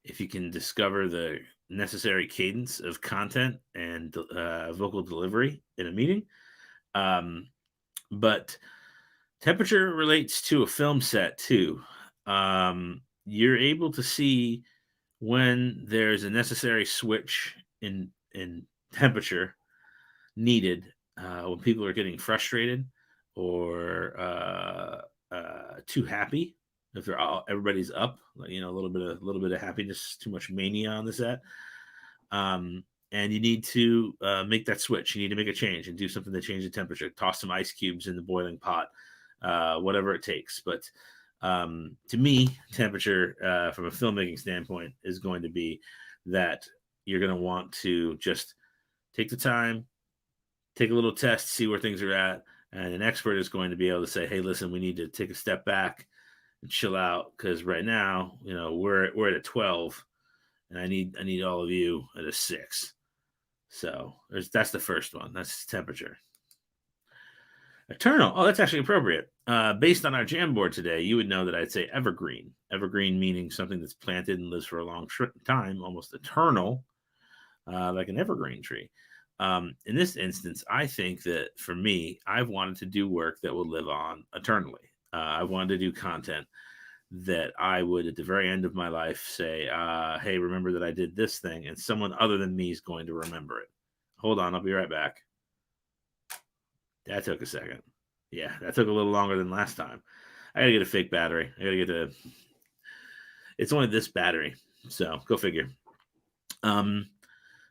if you can discover the necessary cadence of content and vocal delivery in a meeting. But temperature relates to a film set too. You're able to see when there's a necessary switch in temperature needed when people are getting frustrated or too happy. If everybody's up, a little bit of happiness, too much mania on the set, and you need to make that switch. You need to make a change and do something to change the temperature. Toss some ice cubes in the boiling pot, whatever it takes. But to me, temperature from a filmmaking standpoint is going to be that you're going to want to just take the time, take a little test, see where things are at, and an expert is going to be able to say, "Hey, listen, we need to take a step back and chill out because right now, we're at a 12, and I need all of you at a 6." So that's the first one. That's temperature. Eternal. Oh, that's actually appropriate. Based on our jam board today, you would know that I'd say evergreen. Evergreen meaning something that's planted and lives for a long time, almost eternal, like an evergreen tree. In this instance, I think that for me, I've wanted to do work that will live on eternally. I wanted to do content that I would, at the very end of my life, say, hey, remember that I did this thing, and someone other than me is going to remember it. Hold on, I'll be right back. That took a second. Yeah, that took a little longer than last time. I gotta get a fake battery. I gotta get it's only this battery, so go figure. Um,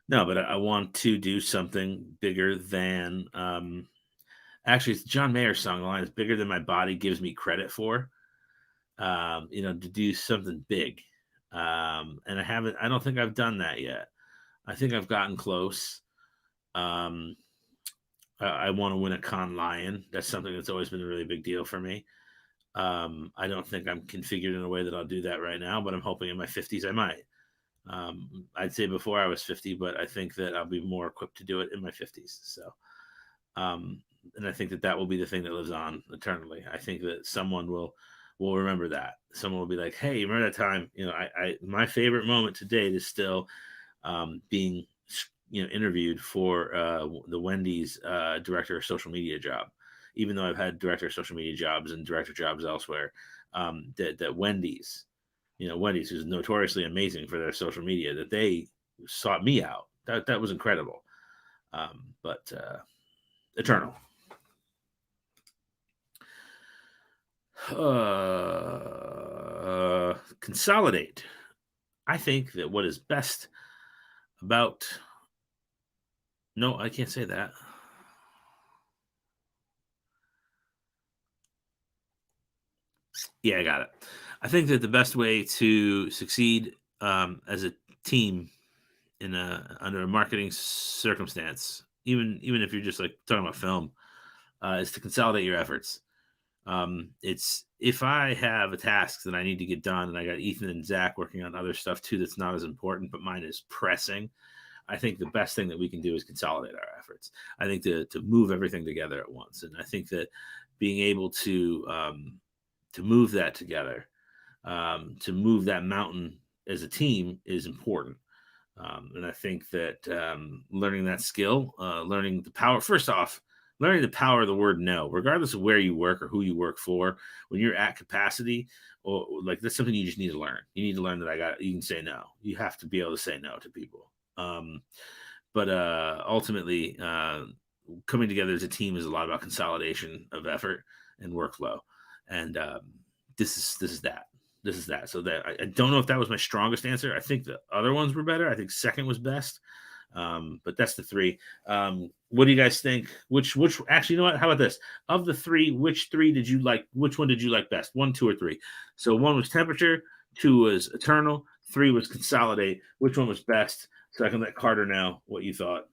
no, but I want to do something bigger than. Actually, it's John Mayer's song. The line is bigger than my body gives me credit for. To do something big. And I haven't. I don't think I've done that yet. I think I've gotten close. Um, I want to win a Con Lion. That's something that's always been a really big deal for me. I don't think I'm configured in a way that I'll do that right now, but I'm hoping in my 50s I might. I'd say before I was 50, but I think that I'll be more equipped to do it in my 50s. So, and I think that will be the thing that lives on eternally. I think that someone will remember that. Someone will be like, "Hey, remember that time?" I my favorite moment to date is still being interviewed for the Wendy's director of social media job. Even though I've had director of social media jobs and director jobs elsewhere, that Wendy's, Wendy's, who's notoriously amazing for their social media, that they sought me out. That was incredible. But eternal. Consolidate. I think that what is best about. No, I can't say that. Yeah, I got it. I think that the best way to succeed as a team under a marketing circumstance, even if you're just like talking about film, is to consolidate your efforts. It's if I have a task that I need to get done, and I got Ethan and Zach working on other stuff too that's not as important, but mine is pressing. I think the best thing that we can do is consolidate our efforts. I think to move everything together at once, and I think that being able to move that together, to move that mountain as a team is important. And I think that learning that skill, learning the power, first off, learning the power of the word no, regardless of where you work or who you work for, when you're at capacity, or like that's something you just need to learn. You need to learn that you can say no. You have to be able to say no to people. But ultimately, coming together as a team is a lot about consolidation of effort and workflow. And this is that. This is that. So that I don't know if that was my strongest answer. I think the other ones were better. I think second was best. But that's the three. What do you guys think? Which actually, you know what? How about this? Of the three, which three did you like? Which one did you like best? 1, 2, or 3? So 1 was temperature, 2 was eternal, 3 was consolidate. Which one was best? So I can let Carter know what you thought.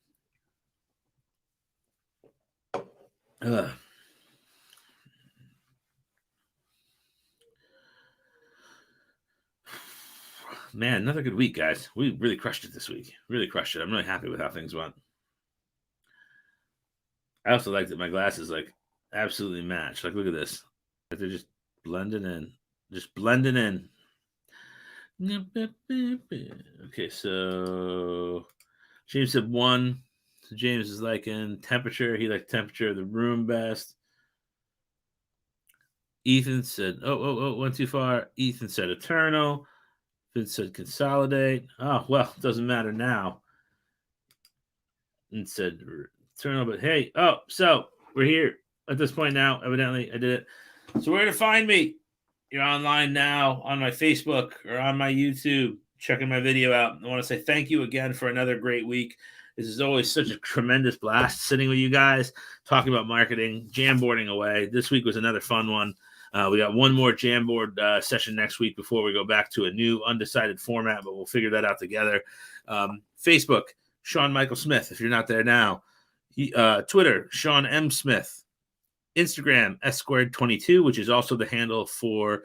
Man, another good week, guys. We really crushed it this week. Really crushed it. I'm really happy with how things went. I also like that my glasses like absolutely match. Like, look at this. Like they're just blending in. Just blending in. Okay, so James said 1. So James is like in temperature. He liked temperature of the room best. Ethan said, went too far. Ethan said eternal. Vince said consolidate. Oh, well, it doesn't matter now. And said eternal, but hey, so we're here at this point now. Evidently, I did it. So where to find me? You're online now on my Facebook or on my YouTube, checking my video out. I want to say thank you again for another great week. This is always such a tremendous blast sitting with you guys, talking about marketing, Jamboarding away. This week was another fun one. We got one more Jamboard session next week before we go back to a new undecided format, but we'll figure that out together. Facebook, Sean Michael Smith, if you're not there now. Twitter, Sean M. Smith. Instagram, S222, which is also the handle for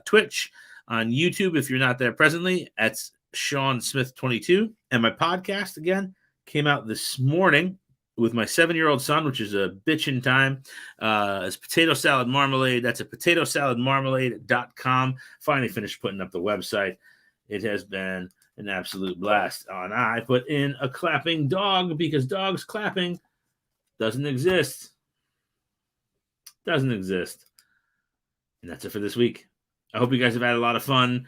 Twitch. On YouTube, if you're not there presently, that's Sean Smith 22. And my podcast, again, came out this morning with my 7-year-old son, which is a bitchin' time. It's Potato Salad Marmalade. That's at potatosaladmarmalade.com. Finally finished putting up the website. It has been an absolute blast. And I put in a clapping dog because dogs clapping doesn't exist. Doesn't exist. And that's it for this week. I hope you guys have had a lot of fun.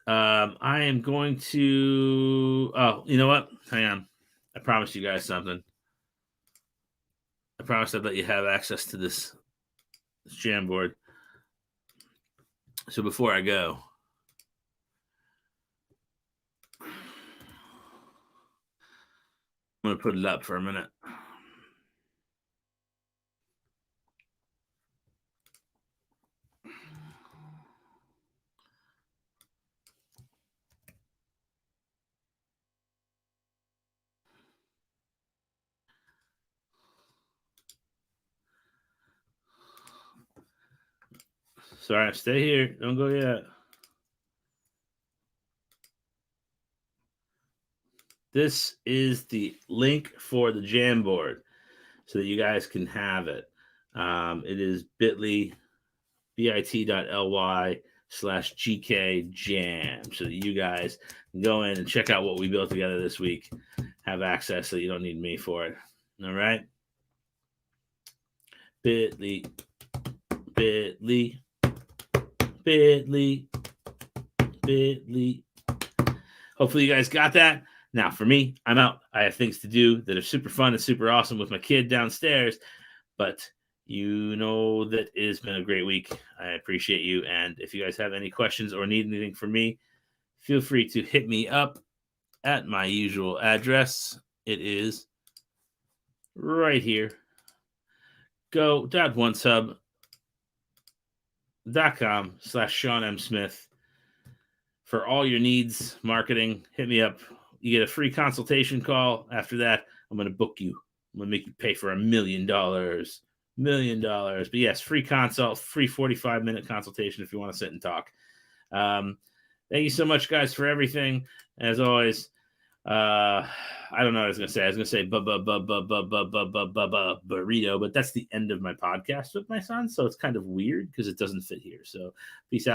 I am going to... Oh, you know what? Hang on. I promised you guys something. I promised I'd let you have access to this this Jamboard. So before I go, I'm going to put it up for a minute. Sorry, stay here. Don't go yet. This is the link for the Jamboard so that you guys can have it. It is bit.ly/GKJam so that you guys can go in and check out what we built together this week. Have access so you don't need me for it. All right? bit.ly. Hopefully you guys got that. Now, for me, I'm out. I have things to do that are super fun and super awesome with my kid downstairs. But you know that it has been a great week. I appreciate you. And if you guys have any questions or need anything from me, feel free to hit me up at my usual address. It is right here. go.onesub.com/Sean M. Smith. For all your needs, marketing, hit me up. You get a free consultation call. After that, I'm going to book you. I'm going to make you pay for $1 million. $1 million. But yes, free consult, free 45-minute consultation if you want to sit and talk. Thank you so much, guys, for everything. As always, I don't know what I was going to say. I was going to say burrito, but that's the end of my podcast with my son. So it's kind of weird because it doesn't fit here. So peace out.